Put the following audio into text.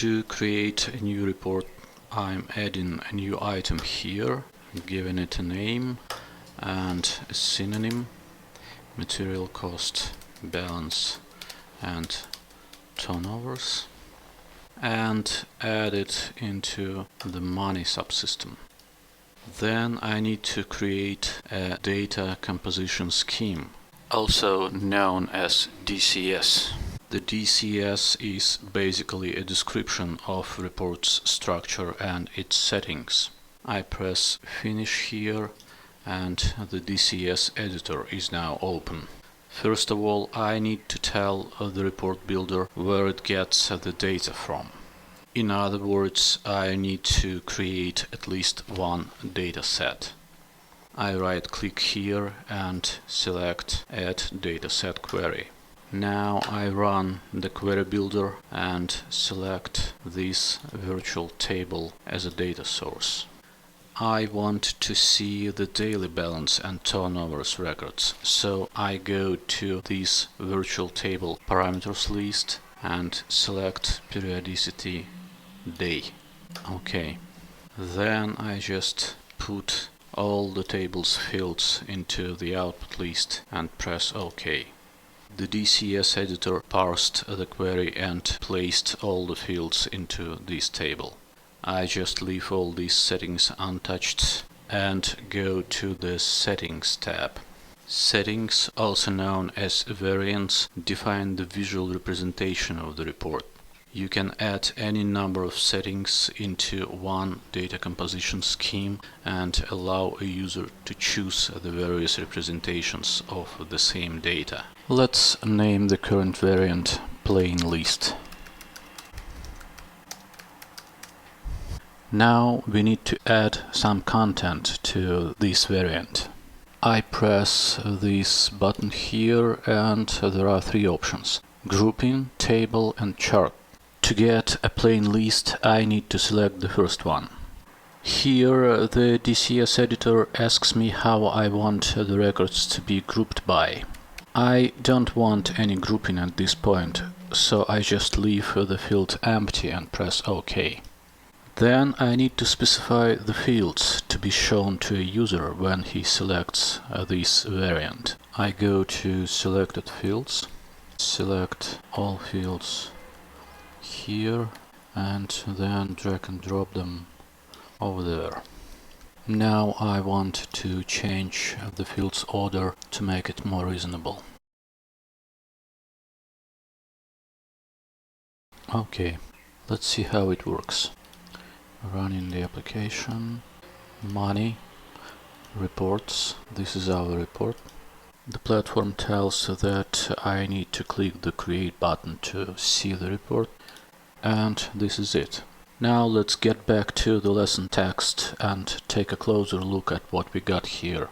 To create a new report, I'm adding a new item here, giving it a name and a synonym, material cost, balance and turnovers, and add it into the money subsystem. Then I need to create a data composition scheme, also known as DCS. The DCS is basically a description of report's structure and its settings. I press finish here and the DCS editor is now open. First of all, I need to tell the report builder where it gets the data from. In other words, I need to create at least one data set. I right-click here and select Add Dataset Query. Now I run the query builder and select this virtual table as a data source. I want to see the daily balance and turnovers records, so I go to this virtual table parameters list and select periodicity day. Okay. Then I just put all the table's fields into the output list and press OK. The DCS editor parsed the query and placed all the fields into this table. I just leave all these settings untouched and go to the Settings tab. Settings, also known as variants, define the visual representation of the report. You can add any number of settings into one data composition scheme and allow a user to choose the various representations of the same data. Let's name the current variant plain list. Now we need to add some content to this variant. I press this button here and there are three options: grouping, table and chart. To get a plain list, I need to select the first one. Here the DCS editor asks me how I want the records to be grouped by. I don't want any grouping at this point, so I just leave the field empty and press OK. Then I need to specify the fields to be shown to a user when he selects this variant. I go to Selected Fields, select all fields here and then drag and drop them over there. Now I want to change the field's order to make it more reasonable. Okay, let's see how it works. Running the application, money, reports, this is our report. The platform tells that I need to click the Create button to see the report. And this is it. Now let's get back to the lesson text and take a closer look at what we got here.